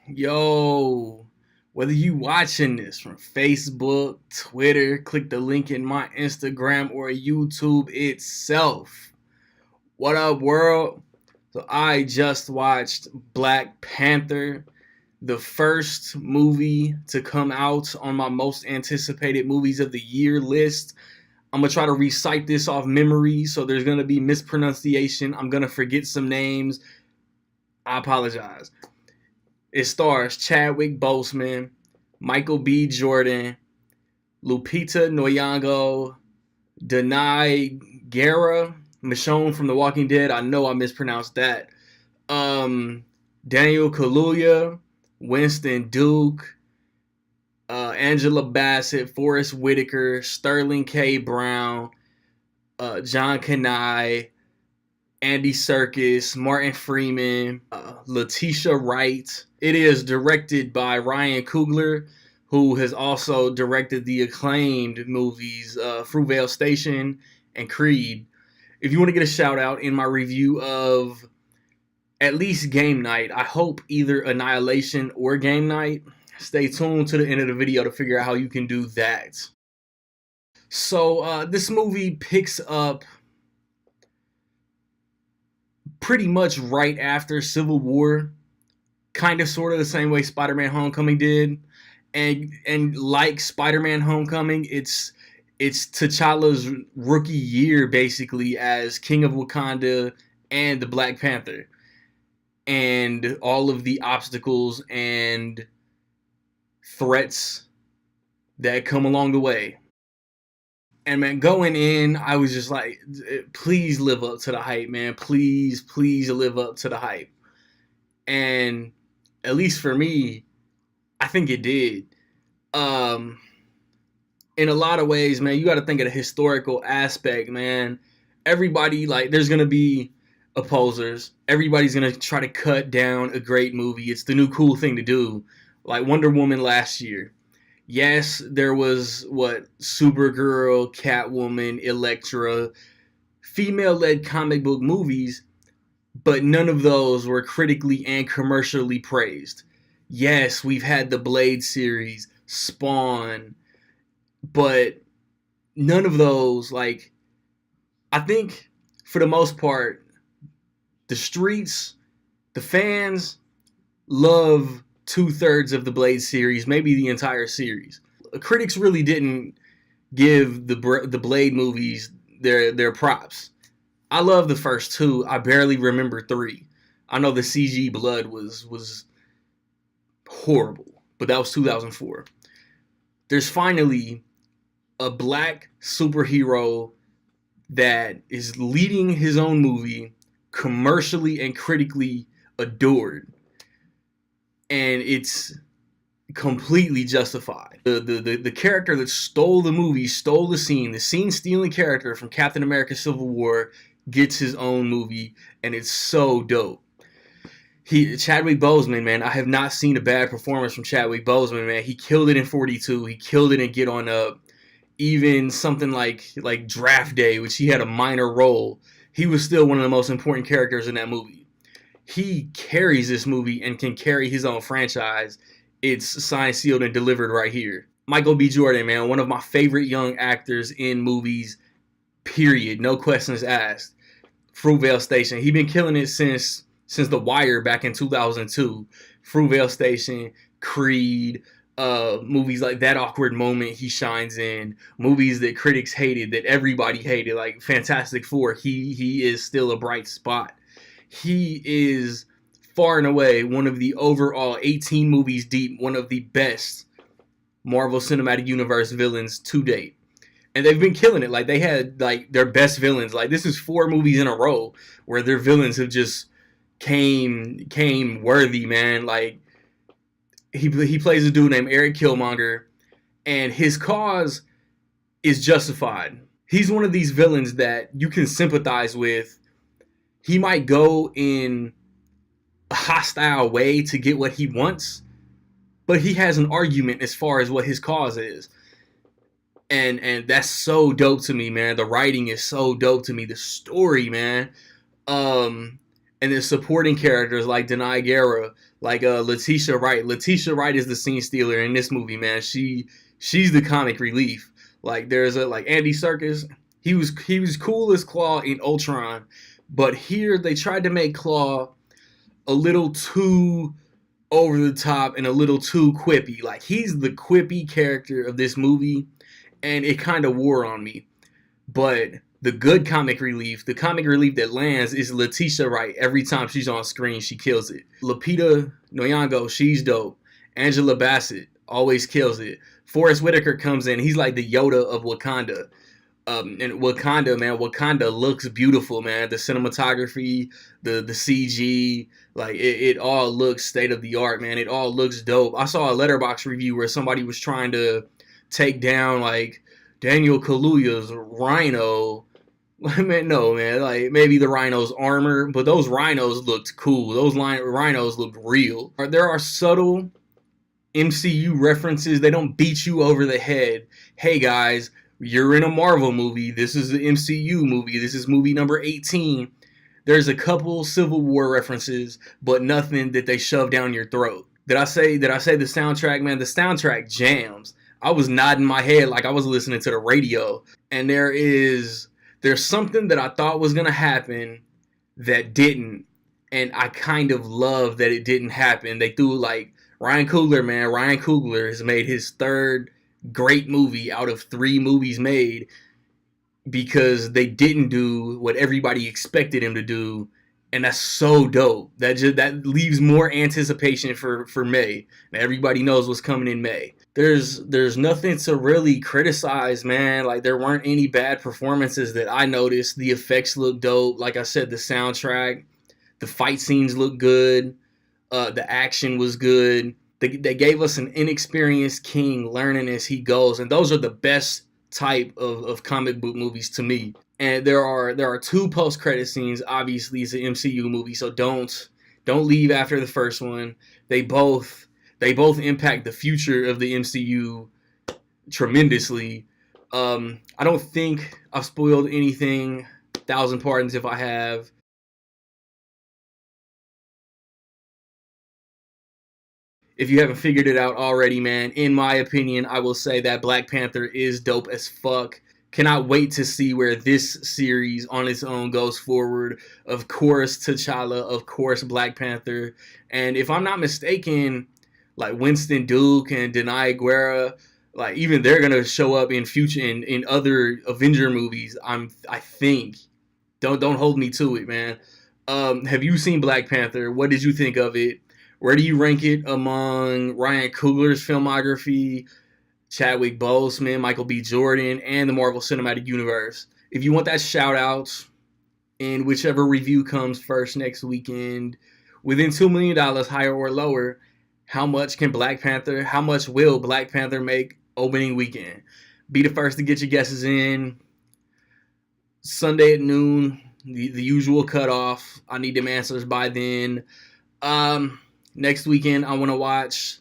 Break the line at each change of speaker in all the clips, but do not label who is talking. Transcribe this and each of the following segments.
Yo, whether you watching this from Facebook, Twitter, click the link in my Instagram or YouTube itself. What up, world? So I just watched Black Panther, the first movie to come out on my most anticipated movies of the year list. I'm gonna try to recite this off memory, so there's gonna be mispronunciation. I'm gonna forget some names. I apologize. It stars Chadwick Boseman, Michael B. Jordan, Lupita Nyong'o, Denai Guerra, Michonne from The Walking Dead. I know I mispronounced that. Daniel Kaluuya, Winston Duke, Angela Bassett, Forrest Whitaker, Sterling K. Brown, John Kanai, Andy Serkis, Martin Freeman, Letitia Wright. It is directed by Ryan Coogler, who has also directed the acclaimed movies Fruitvale Station and Creed. If you want to get a shout out in my review of at least Game Night, I hope either Annihilation or Game Night, stay tuned to the end of the video to figure out how you can do that. So this movie picks up pretty much right after Civil War, kind of sort of the same way Spider-Man Homecoming did. And like Spider-Man Homecoming, it's T'Challa's rookie year basically as King of Wakanda and the Black Panther. And all of the obstacles and threats that come along the way. And man, going in, I was just like, please live up to the hype, man. Please, please live up to the hype. And at least for me, I think it did. In a lot of ways, man, you got to think of the historical aspect, man. Everybody, like, there's going to be opposers. Everybody's going to try to cut down a great movie. It's the new cool thing to do. Like Wonder Woman last year. Yes, there was, Supergirl, Catwoman, Elektra, female-led comic book movies, but none of those were critically and commercially praised. Yes, we've had the Blade series, Spawn, but none of those, I think, for the most part, the streets, the fans, love 2/3 of the Blade series, maybe the entire series. Critics really didn't give the Blade movies their props. I love the first two. I barely remember three. I know the CG blood was horrible, but that was 2004. There's finally a black superhero that is leading his own movie, commercially and critically adored. And it's completely justified. The character that stole the movie, stole the scene stealing character from Captain America Civil War gets his own movie, and it's so dope. Chadwick Boseman, man, I have not seen a bad performance from Chadwick Boseman, man. He killed it in 42. He killed it in Get On Up. Even something like Draft Day, which he had a minor role, he was still one of the most important characters in that movie. He carries this movie and can carry his own franchise. It's signed, sealed, and delivered right here. Michael B. Jordan, man, one of my favorite young actors in movies, period. No questions asked. Fruitvale Station. He been killing it since The Wire back in 2002. Fruitvale Station, Creed, movies like That Awkward Moment he shines in. Movies that critics hated, that everybody hated, like Fantastic Four. He is still a bright spot. He is far and away one of the overall 18 movies deep, one of the best Marvel Cinematic Universe villains to date. And they've been killing it. Like, they had, their best villains. Like, this is 4 movies in a row where their villains have just came worthy, man. Like, he plays a dude named Eric Killmonger, and his cause is justified. He's one of these villains that you can sympathize with. He might go in a hostile way to get what he wants, but he has an argument as far as what his cause is. And that's so dope to me, man. The writing is so dope to me. The story, man. And then supporting characters like Denai Guerra, like Letitia Wright. Letitia Wright is the scene stealer in this movie, man. She's the comic relief. Like there's a like Andy Serkis. He was cool as Claw in Ultron, but here they tried to make Claw a little too over the top and a little too quippy. Like he's the quippy character of this movie, and it kind of wore on me. But the good the comic relief that lands is Letitia Wright. Every time she's on screen, she kills it. Lupita Nyong'o, she's dope. Angela Bassett always kills it. Forrest Whitaker comes in. He's like the Yoda of Wakanda. And Wakanda, man, Wakanda looks beautiful, man. The cinematography, the CG, like it all looks state of the art, man. It all looks dope. I saw a Letterboxd review where somebody was trying to take down like Daniel Kaluuya's Rhino. I mean, no, man. Like maybe the Rhino's armor, but those Rhinos looked cool. Those Rhinos looked real. There are subtle MCU references. They don't beat you over the head. Hey guys, you're in a Marvel movie. This is an MCU movie. This is movie number 18. There's a couple Civil War references, but nothing that they shove down your throat. Did I say the soundtrack, man? The soundtrack jams. I was nodding my head like I was listening to the radio. And there's something that I thought was gonna happen that didn't. And I kind of love that it didn't happen. They threw like Ryan Coogler, man. Ryan Coogler has made his third great movie out of 3 movies made because they didn't do what everybody expected him to do, and that's so dope. That leaves more anticipation for May. Now, everybody knows what's coming in May. There's nothing to really criticize, man. Like there weren't any bad performances that I noticed. The effects look dope. Like I said, the soundtrack, the fight scenes look good. The action was good. They gave us an inexperienced king learning as he goes, and those are the best type of comic book movies to me. And there are 2 post-credit scenes. Obviously, it's an MCU movie, so don't leave after the first one. They both impact the future of the MCU tremendously. I don't think I've spoiled anything. 1,000 pardons if I have. If you haven't figured it out already, man, in my opinion, I will say that Black Panther is dope as fuck. Cannot wait to see where this series on its own goes forward. Of course, T'Challa, of course, Black Panther. And if I'm not mistaken, like Winston Duke and Denai Guerra, like even they're gonna show up in future in other Avenger movies. I think. Don't hold me to it, man. Have you seen Black Panther? What did you think of it? Where do you rank it among Ryan Coogler's filmography, Chadwick Boseman, Michael B. Jordan, and the Marvel Cinematic Universe? If you want that shout out in whichever review comes first next weekend, within $2 million, higher or lower, how much will Black Panther make opening weekend? Be the first to get your guesses in. Sunday at noon, the usual cutoff. I need them answers by then. Next weekend I want to watch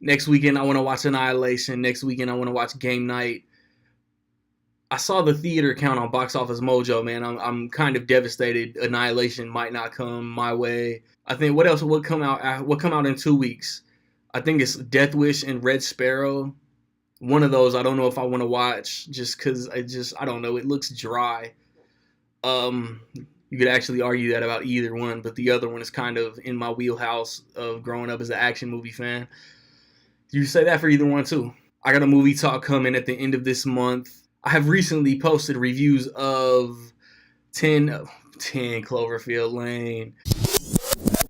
Annihilation. Next weekend I want to watch Game Night. I saw the theater count on Box Office Mojo, man. I'm kind of devastated. Annihilation might not come my way. I think what come out in 2 weeks? I think it's Death Wish and Red Sparrow. One of those I don't know if I want to watch just cuz I don't know, it looks dry. You could actually argue that about either one, but the other one is kind of in my wheelhouse of growing up as an action movie fan. You say that for either one too. I got a movie talk coming at the end of this month. I have recently posted reviews of 10 Cloverfield Lane,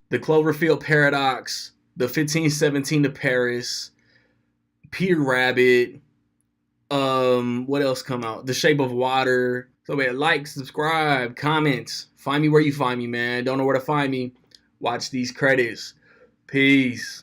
The Cloverfield Paradox, The 1517 to Paris, Peter Rabbit, what else come out? The Shape of Water. So man, like, subscribe, comments. Find me where you find me, man. Don't know where to find me. Watch these credits. Peace.